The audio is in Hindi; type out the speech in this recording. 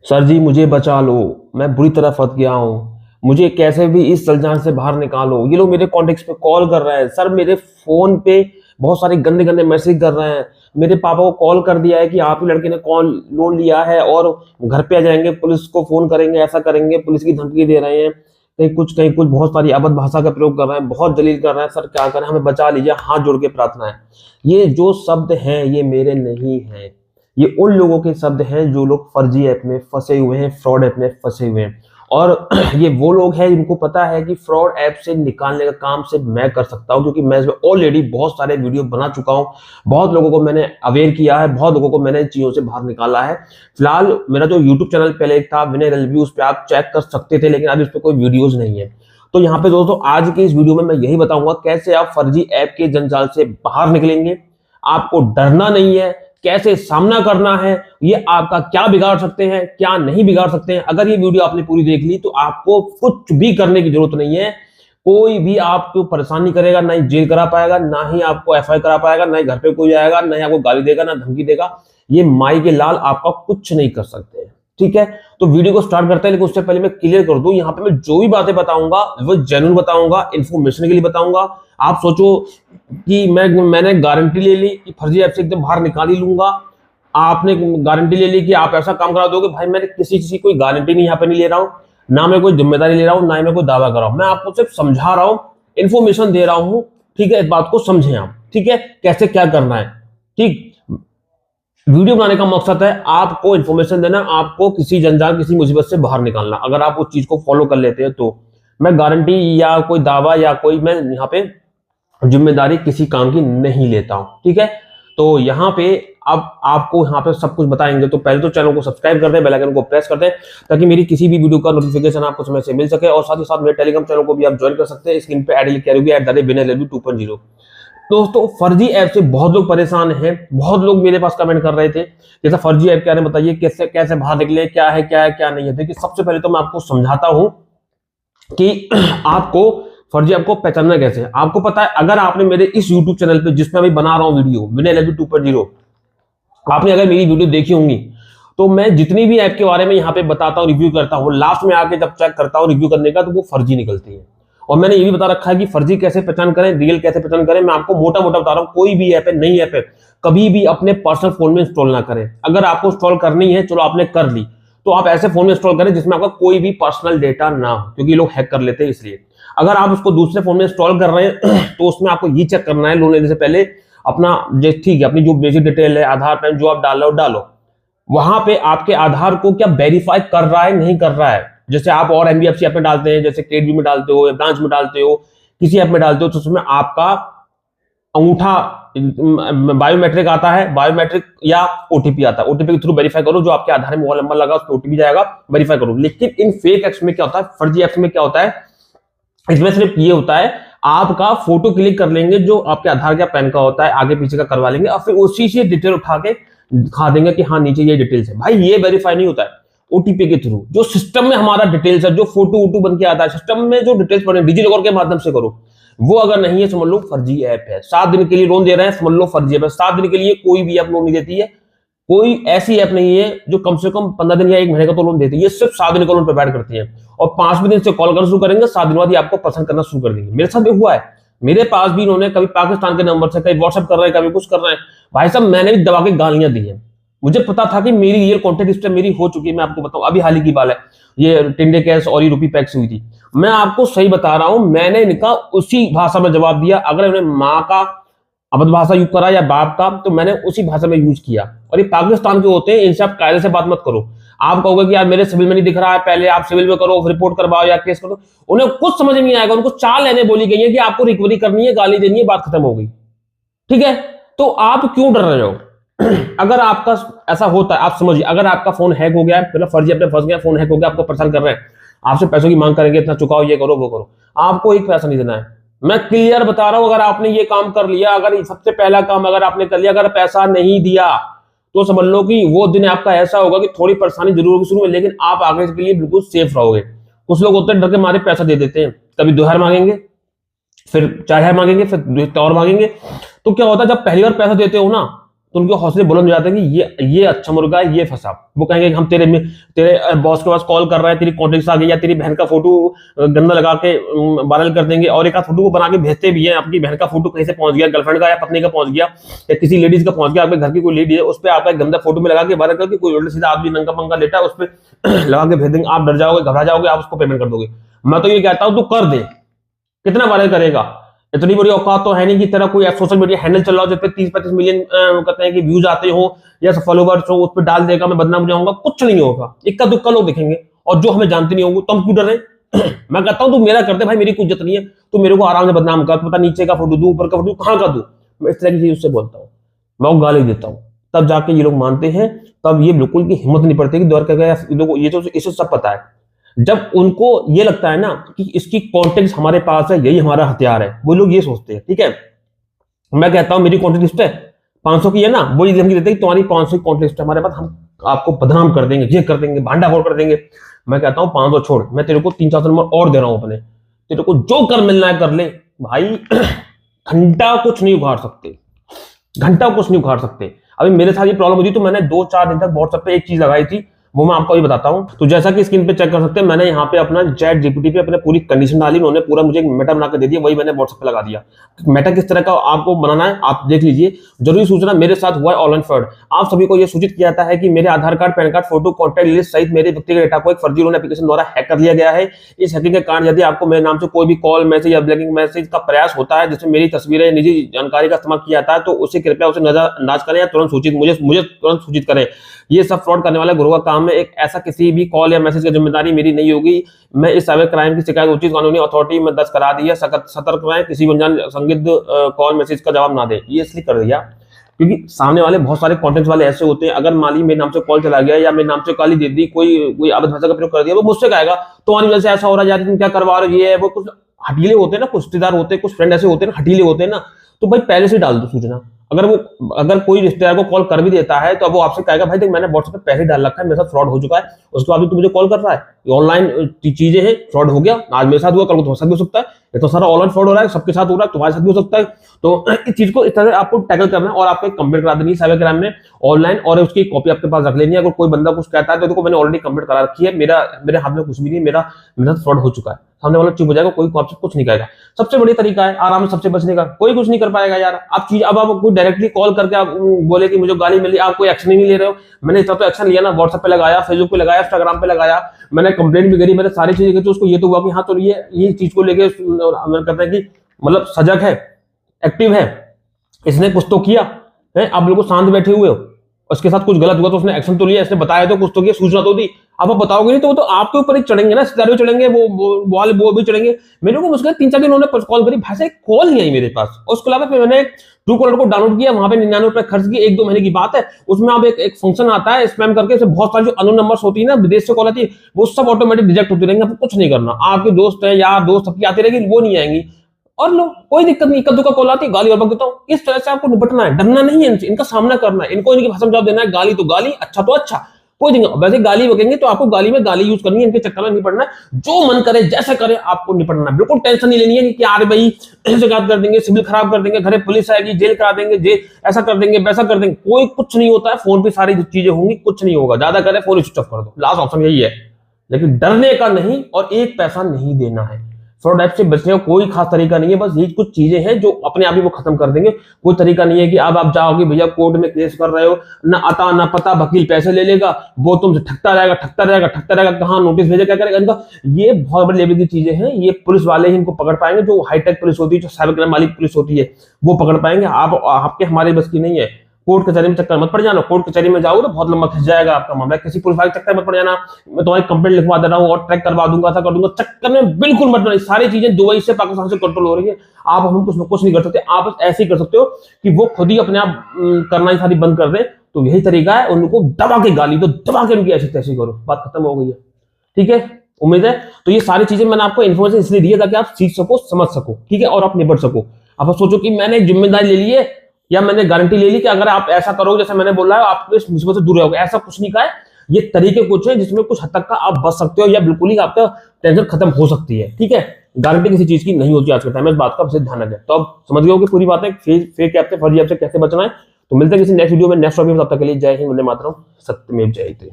सर जी मुझे बचा लो, मैं बुरी तरह फंस गया हूँ। मुझे कैसे भी इस जंजाल से बाहर निकालो। ये लोग मेरे कॉन्टेक्ट्स पे कॉल कर रहे हैं सर, मेरे फोन पे बहुत सारे गंदे गंदे मैसेज कर रहे हैं। मेरे पापा को कॉल कर दिया है कि आप ही लड़के ने कॉल लोन लिया है और घर पे आ जाएंगे, पुलिस को फोन करेंगे, ऐसा करेंगे, पुलिस की धमकी दे रहे हैं। कहीं कुछ बहुत सारी अभद्र भाषा का प्रयोग कर रहे हैं, बहुत जलील कर रहे हैं। सर क्या करें, हमें बचा लीजिए, हाथ जोड़ के प्रार्थना है। ये जो शब्द हैं ये मेरे नहीं हैं, ये उन लोगों के शब्द हैं जो लोग फर्जी ऐप में फंसे हुए हैं, फ्रॉड ऐप में फंसे हुए हैं। और ये वो लोग हैं जिनको पता है कि फ्रॉड ऐप से निकालने का काम सिर्फ मैं कर सकता हूं, क्योंकि मैं इसमें ऑलरेडी बहुत सारे वीडियो बना चुका हूं। बहुत लोगों को मैंने अवेयर किया है, बहुत लोगों को मैंने इन चीजों से बाहर निकाला है। फिलहाल मेरा जो यूट्यूब चैनल पहले एक था विनय एलबी, उस पर आप चेक कर सकते थे, लेकिन अभी उस पर कोई वीडियोज नहीं है। तो यहाँ पे दोस्तों आज के इस वीडियो में मैं यही बताऊंगा कैसे आप फर्जी ऐप के जंजाल से बाहर निकलेंगे। आपको डरना नहीं है, कैसे सामना करना है, ये आपका क्या बिगाड़ सकते हैं, क्या नहीं बिगाड़ सकते हैं। अगर ये वीडियो आपने पूरी देख ली तो आपको कुछ भी करने की जरूरत नहीं है। कोई भी आपको परेशानी करेगा, ना ही जेल करा पाएगा, ना ही आपको एफआईआर करा पाएगा, ना ही घर पे कोई आएगा, ना ही आपको गाली देगा, ना धमकी देगा। ये माई के लाल आपका कुछ नहीं कर सकते हैं। ठीक है, तो वीडियो को स्टार्ट करते हैं, लेकिन उससे पहले मैं क्लियर कर दूं, यहाँ पे मैं जो भी बातें बताऊंगा वो जेन्युइन बताऊंगा, इन्फॉर्मेशन के लिए बताऊंगा। आप सोचो कि मैंने गारंटी ले ली कि फर्जी ऐप से एकदम बाहर निकाल ही लूंगा। आपने गारंटी ले ली कि आप ऐसा काम करा दोगे। भाई मैंने किसी किसी कोई गारंटी नहीं यहाँ पे नहीं ले रहा हूँ, ना मैं कोई जिम्मेदारी ले रहा हूँ, ना ही मैं कोई दावा कर रहा हूँ। मैं आपको सिर्फ समझा रहा हूँ, इन्फॉर्मेशन दे रहा हूँ। ठीक है, इस बात को समझें आप। ठीक है, कैसे क्या करना है। ठीक, वीडियो बनाने का मकसद है आपको इन्फॉर्मेशन देना, आपको किसी जंजाल किसी मुसीबत से बाहर निकालना। अगर आप उस चीज को फॉलो कर लेते हैं तो मैं गारंटी या कोई दावा या कोई मैं यहाँ पे जिम्मेदारी किसी काम की नहीं लेता हूं। ठीक है, तो यहाँ पे अब आपको यहाँ पे सब कुछ बताएंगे। तो पहले तो चैनल को सब्सक्राइब कर दें, बेल आइकन को प्रेस कर दें, ताकि मेरी किसी भी वीडियो का नोटिफिकेशन आपको समय से मिल सके। और साथ ही साथ मेरे टेलीग्राम चैनल को भी आप ज्वाइन कर सकते हैं। स्क्रीन पे आईडी लिखी रहेगी @विनय 2.0। दोस्तों फर्जी ऐप से बहुत लोग परेशान हैं, बहुत लोग मेरे पास कमेंट कर रहे थे जैसा फर्जी ऐप क्या है, बताइए कैसे कैसे बाहर निकले, क्या है क्या नहीं है। देखिए सबसे पहले तो मैं आपको समझाता हूं कि आपको फर्जी ऐप को पहचानना कैसे है। आपको पता है, अगर आपने मेरे इस यूट्यूब चैनल पे जिसमें अभी बना रहा हूं वीडियो विनय 2.0, आपने अगर मेरी वीडियो देखी होंगी तो मैं जितनी भी ऐप के बारे में यहाँ पे बताता हूँ, रिव्यू करता हूँ, लास्ट में आके जब चेक करता हूँ रिव्यू करने का तो वो फर्जी निकलती है। और मैंने ये भी बता रखा है कि फर्जी कैसे पहचान करें, रियल कैसे पहचान करें। मैं आपको मोटा मोटा बता रहा हूँ, कोई भी ऐप है, नई ऐप है, कभी भी अपने पर्सनल फोन में इंस्टॉल ना करें। अगर आपको इंस्टॉल करनी है, चलो आपने कर ली, तो आप ऐसे फोन में इंस्टॉल करें जिसमें आपका कोई भी पर्सनल डेटा ना हो, क्योंकि लोग हैक कर लेते हैं इसलिए। अगर आप उसको दूसरे फोन में इंस्टॉल कर रहे हैं तो उसमें आपको ये चेक करना है लोन लेने से पहले अपना, ठीक है, अपनी जो बेसिक डिटेल है, आधार पैन जो आप डाल रहे हो डालो। वहां पे आपके आधार को क्या वेरीफाई कर रहा है नहीं कर रहा है। जैसे आप और एनबीएफसी ऐप में डालते हैं, जैसे क्रेडिट में डालते हो या ब्रांच में डालते हो, किसी ऐप में डालते हो, तो उसमें आपका अंगूठा बायोमेट्रिक आता है, बायोमेट्रिक या ओटीपी आता है। ओटीपी के थ्रू वेरीफाई करो, जो आपके आधार में मोबाइल नंबर लगा उस पर ओटीपी जाएगा, वेरीफाई करो। लेकिन इन फेक एप्स में क्या होता है, फर्जी एप्स में क्या होता है, इसमें सिर्फ ये होता है आपका फोटो क्लिक कर लेंगे जो आपके आधार का पैन का होता है, आगे पीछे का करवा लेंगे और फिर उसी से डिटेल उठा के दिखा देंगे कि हाँ नीचे ये डिटेल्स है। भाई ये वेरीफाई नहीं होता है ओटीपी के थ्रू, जो सिस्टम में हमारा डिटेल्स है, जो फोटो वोटो बन के आता है सिस्टम में, जो डिटेल्स बने डिजी लॉकर के माध्यम से करो, वो अगर नहीं है समझ लो फर्जी ऐप है। 7 दिन के लिए लोन दे रहे हैं, समझ लो फर्जी ऐप है। 7 दिन के लिए कोई भी ऐप लोन नहीं देती है, कोई ऐसी ऐप नहीं है जो कम से कम 15 दिन या 1 महीने का तो लोन देती है। ये सिर्फ 7 दिन का लोन प्रोवाइड करती है और 5वें दिन से कॉल करना शुरू करेंगे, 7 दिन बाद ही आपको पसंद करना शुरू कर देंगे। मेरे साथ भी हुआ है, मेरे पास भी इन्होंने कभी पाकिस्तान के नंबर से कभी व्हाट्सएप कर रहे हैं, कभी कुछ कर रहे हैं। भाई साहब मैंने भी दबा के गालियां दी है, मुझे पता था कि मेरी रियल कॉन्टेक्ट हिस्ट्री मेरी हो चुकी है। मैं आपको बताऊं, अभी हाल ही की बात है, ये टिंडे कैश और ये रुपी पैक्स हुई थी। मैं आपको सही बता रहा हूं, मैंने इनका उसी भाषा में जवाब दिया। अगर इन्होंने माँ का अवध भाषा यूज करा या बाप का, तो मैंने उसी भाषा में यूज किया। और ये पाकिस्तान के होते हैं, इनसे आप कायदे से बात मत करो। आप कहोगे कि यार मेरे सिविल में नहीं दिख रहा है, पहले आप सिविल में करो, रिपोर्ट करवाओ या केस करो। उन्हें कुछ समझ नहीं आएगा, उनको 4 लाइनें बोली गई है कि आपको रिकवरी करनी है, गाली देनी है, बात खत्म हो गई। ठीक है, तो आप क्यों डर रहे हो? अगर आपका ऐसा होता है, आप समझिए, अगर आपका फोन हैक हो गया है, मतलब फर्जी अपने फंस गया, फोन हैक हो गया, आपको परेशान कर रहे हैं, आपसे पैसों की मांग करेंगे, इतना चुकाओ, ये करो वो करो, आपको एक पैसा नहीं देना है। मैं क्लियर बता रहा हूं, अगर आपने ये काम कर लिया, अगर सबसे पहला काम अगर आपने कर लिया, अगर पैसा नहीं दिया तो समझ लो कि वो दिन आपका ऐसा होगा कि थोड़ी परेशानी जरूर होगी शुरू में, लेकिन आप आगे के लिए बिल्कुल सेफ रहोगे। कुछ लोग होते हैं डर के मारे पैसा दे देते हैं, कभी 2000 मांगेंगे, फिर 4000 मांगेंगे, फिर और मांगेंगे। तो क्या होता है, जब पहली बार पैसा देते हो ना, तो उनके हौसले बुलंद हो जाते हैं कि ये अच्छा मुर्गा है, ये फंसा। वो कहेंगे कि हम तेरे बॉस के पास कॉल कर रहे हैं, तेरी कॉन्टेक्ट आ गई, या तेरी बहन का फोटो गंदा लगा के वायरल कर देंगे, और एक आध फोटो को बना के भेजते भी हैं। आपकी बहन का फोटो कहीं से पहुंच गया, गर्लफ्रेंड का या पत्नी का पहुंच गया, या किसी लेडीज का पहुंच गया, आपके घर की कोई लेडी है, उस पर आपका गंदा फोटो में लगा के वायरल करके कोई उल्टा सीधा आदमी नंगा पंगा लेटा है, उस पर लगा के भेज देंगे। आप डर जाओगे, घबरा जाओगे, आप उसको पेमेंट कर दोगे। मैं तो ये कहता हूं तू कर दे, कितना वायरल करेगा? इतनी बड़ी औकात तो है नहीं कि तेरा कोई सोशल मीडिया हैंडल चल रहा हो जिसपे 30-35 मिलियन कहते हैं कि व्यूज आते हो या फॉलोवर्स हो, उस पर डाल देगा मैं बदनाम हो जाऊंगा। कुछ नहीं होगा, इक्का दुक्का लोग दिखेंगे, और जो हमें जानते नहीं होंगे, तो हम क्यों डर रहे हैं? मैं कहता हूं तू मेरा करते भाई, मेरी कोई इज्जत नहीं है, तू मेरे को आराम से बदनाम कर, पता नीचे का फोटो दूं, ऊपर का फोटो कहां का दूं, मैं इस तरह की चीज उससे बोलता हूँ, मैं वो गाली देता हूँ, तब जाके ये लोग मानते हैं। तब ये बिल्कुल की हिम्मत नहीं पड़ती कि दौर का गया, ये तो इसे सब पता है। जब उनको ये लगता है ना कि इसकी कॉन्टेक्ट हमारे पास है, यही हमारा हथियार है, वो लोग ये सोचते हैं। ठीक है, मैं कहता हूं मेरी कॉन्टेक्ट लिस्ट है 500 की है ना, वो ये धमकी देते हैं तुम्हारी 500 की कॉन्टेक्ट लिस्ट है हमारे पास, हम आपको बदनाम कर देंगे, ये कर देंगे, भांडा फोड़ कर देंगे। मैं कहता हूं 500 छोड़, मैं तेरे को 3-4 नंबर और दे रहा हूं अपने, तेरे को जो कर मिलना है कर ले भाई। घंटा कुछ नहीं उखाड़ सकते, घंटा कुछ नहीं उखाड़ सकते। अभी मेरे साथ ये प्रॉब्लम हुई, तो मैंने 2-4 दिन तक व्हाट्सएप पे एक चीज लगाई थी, वो मैं आपको अभी बताता हूं। तो जैसा कि स्क्रीन पे चेक कर सकते हैं, मैंने यहाँ पे अपना चैट जीपीटी पे अपने पूरी कंडीशन डाली, उन्होंने पूरा मुझे एक मेटा बना के दे दिया, वही मैंने व्हाट्सएप पे लगा दिया। मेटा किस तरह का आपको बनाना है आप देख लीजिए। जरूरी सूचना, मेरे साथ हुआ है ऑनलाइन फ्रॉड। आप सभी को यह सूचित किया जाता है कि मेरे Aadhaar card, PAN card, photo, contact list सहित मेरे व्यक्तिगत डेटा को एक फर्जी लोन एप्लीकेशन द्वारा हैक कर लिया गया है। इस हैकिंग के कारण यदि आपको मेरे नाम से कोई भी कॉल, मैसेज या ब्लैकिंग मैसेज का प्रयास होता है जिसमें मेरी तस्वीरें, निजी जानकारी का इस्तेमाल किया जाता है, तो उसे कृपया उसे नजरअंदाज करें या तुरंत सूचित मुझे तुरंत सूचित करें। ये सब फ्रॉड करने वाले ग्रोह का काम है। एक ऐसा किसी भी कॉल या मैसेज की जिम्मेदारी मेरी नहीं होगी। मैं इस साइबर क्राइम की शिकायत उचित कानूनी अथॉरिटी में दर्ज करा दी है। सतर्क रहें, किसी भी अनजान संदिग्ध कॉल मैसेज का जवाब ना दे। ये इसलिए कर दिया क्योंकि सामने वाले बहुत सारे कंटेंट्स वाले ऐसे होते हैं, अगर मान ली मेरे नाम से कॉल चला गया या मेरे नाम से गाली दे दी, कोई अभद्र भाषा का प्रयोग कर दिया, वो मुझसे कहेगा तुम्हारी वजह से ऐसा हो रहा है यार, तुम क्या करवा रहे हो, ये है वो। कुछ हठीले होते हैं ना, कुछ रिश्तेदार होते हैं, कुछ फ्रेंड ऐसे होते हैं ना, हठीले होते हैं ना, तो भाई पहले से डाल दो सूचना। अगर कोई रिश्तेदार को कॉल कर भी देता है तो अब वो आपसे कहेगा भाई देख मैंने व्हाट्सएप पे पहले डाल रखा है, मेरे साथ फ्रॉड हो चुका है, उसके बाद भी तू मुझे कॉल कर रहा है, ऑनलाइन चीजें हैं, फ्रॉड हो गया, आज मेरे साथ हुआ, कल को तुम्हारे साथ भी हो सकता है, ये तो सारा ऑनलाइन फ्रॉड हो रहा है, सबके साथ हो रहा है, तुम्हारे साथ भी हो सकता है। तो इस चीज को इस तरह आपको टैकल करना है और आपको कंप्लेंट करा देनी है साइबर क्राइम में ऑनलाइन, और उसकी कॉपी आपके पास रख लेनी है। अगर कोई बंदा कुछ कहता है तो देखो मैंने ऑलरेडी कंप्लेंट करा रखी है, मेरे हाथ में कुछ भी नहीं, मेरा साथ फ्रॉड हो चुका है, सामने वाला चुप हो जाएगा, कोई आपसे कुछ नहीं कहेगा। सबसे बड़ी तरीका है आराम से सबसे बचने का, कोई कुछ नहीं कर पाएगा यार। अब आप कोई डायरेक्टली कॉल करके आप बोले कि मुझे गाली मिली, आप कोई एक्शन नहीं ले रहे हो। मैंने इसका तो एक्शन लिया ना, व्हाट्सएप पे लगाया, फेसबुक पे लगाया, इंस्टाग्राम पे लगाया, मैंने कंप्लेंट भी करी, मैंने सारी चीजें की, तो उसको ये तो हुआ कि हाँ तो ये चीज को लेके मैंने कहता है कि मतलब सजग है, एक्टिव है, इसने कुछ तो किया है। आप बिल्कुल शांत बैठे हुए हो, उसके साथ कुछ गलत हुआ तो उसने एक्शन तो लिया, इसने बताया तो कुछ तो किया, सूचना तो दी। अब आप बताओगे नहीं तो वो तो आपके ऊपर ही चढ़ेंगे ना, सितारे चढ़ेंगे, वो भी चढ़ेंगे। मेरे को मुश्किल 3-4 दिन उन्होंने कॉल करी, भाई से कॉल नहीं आई मेरे पास। उसके अलावा फिर मैंने ट्रू कॉलर को डाउनलोड किया, वहां पे 99 रुपए खर्च किए, 1-2 महीने की बात है। उसमें अब एक फंक्शन आता है स्पैम करके, उससे बहुत सारी जो अननोन नंबर्स होती है ना, विदेश से कॉल आती है, वो सब ऑटोमेटिक रिजेक्ट होती रहेंगे, आपको कुछ नहीं करना। आपके दोस्त है, यार दोस्त सबकी आती रहेगी, वो नहीं आएंगी, और लो कोई दिक्कत नहीं, इक्का दुक्का कॉल आती है, गाली और बक देता हूं। इस तरह से आपको निपटना है, डरना नहीं है इनसे, इनका सामना करना है, इनको इनकी भाषा में जवाब देना है। गाली तो गाली, अच्छा तो अच्छा, कोई दिक्कत। वैसे गाली बकेंगे तो आपको गाली में गाली यूज करनी है, इनके चक्कर में नहीं पड़ना है। जो मन करे जैसे करे आपको निपटना है, बिल्कुल टेंशन नहीं लेनी है कि यार भाई शिकायत कर देंगे, सिविल खराब कर देंगे, घरे पुलिस आएगी, जेल करा देंगे, ऐसा कर देंगे, वैसा कर देंगे। कोई कुछ नहीं होता है, फोन पे सारी चीजें होंगी, कुछ नहीं होगा। ज्यादा करे फोन स्विच ऑफ कर दो, लास्ट ऑप्शन यही है। लेकिन डरने का नहीं और एक पैसा नहीं देना है। फ्रॉड ऐप से बचने का कोई खास तरीका नहीं है, बस ये कुछ चीजें हैं जो अपने आप ही वो खत्म कर देंगे। कोई तरीका नहीं है कि अब आप जाओगे भैया कोर्ट में केस कर रहे हो, ना आता ना पता, वकील पैसे ले लेगा, वो तुमसे ठगता रहेगा, कहाँ नोटिस भेजे, क्या करेगा इनका। ये बहुत बड़ी लेवल की चीजें हैं, ये पुलिस वाले ही इनको पकड़ पाएंगे, जो हाईटेक पुलिस होती है, जो साइबर क्राइम वाली पुलिस होती है, वो पकड़ पाएंगे। आपके हमारे बस की नहीं है। कोर्ट कचहरी में चक्कर मत पड़ जाना, कोर्ट कचहरी में जाओगे तो बहुत लंबा खिंच जाएगा आपका मामला। किसी पुलिस वाले चक्कर मत पड़ जाना, मैं तुम्हारी कंप्लेंट लिखवा दे रहा हूँ और ट्रैक करवा दूंगा, ऐसा कर दूंगा, चक्कर में बिल्कुल मत पड़ना। सारी चीजें दुबई से, पाकिस्तान से कंट्रोल हो रही है, आप हम कुछ नहीं कर सकते। आप ऐसे ही कर सकते हो कि वो खुद ही अपने आप करना ही सारी बंद कर दे। तो यही तरीका है, उनको दबा के गाली दो, दबा के उनकी ऐसी तैसी करो, बात खत्म हो गई है। ठीक है, उम्मीद है। तो ये सारी चीजें मैंने आपको इन्फॉर्मेशन इसलिए दी है ताकि आप सीख सको, समझ सको, ठीक है, और आप निपट सको। आप सोचो कि मैंने जिम्मेदारी ले ली है या मैंने गारंटी ले ली कि अगर आप ऐसा करोगे जैसे मैंने बोला है, आप इस मुसीबत से दूर रहोगे, ऐसा कुछ नहीं कहा है। ये तरीके कुछ है जिसमें कुछ हद तक का आप बच सकते हो या बिल्कुल ही आपका टेंशन खत्म हो सकती है। ठीक है, गारंटी किसी चीज की नहीं होती आज के टाइम में, इस बात का विशेष ध्यान रखें। तो अब समझ गए हो कि पूरी बात है फेक ऐप से, फर्जी ऐप से कैसे बचना है। तो मिलते हैं किसी नेक्स्ट वीडियो में, नेक्स्ट टॉपिक में। तब तक के लिए जय हिंद, वंदे मातरम, सत्यमेव जयते।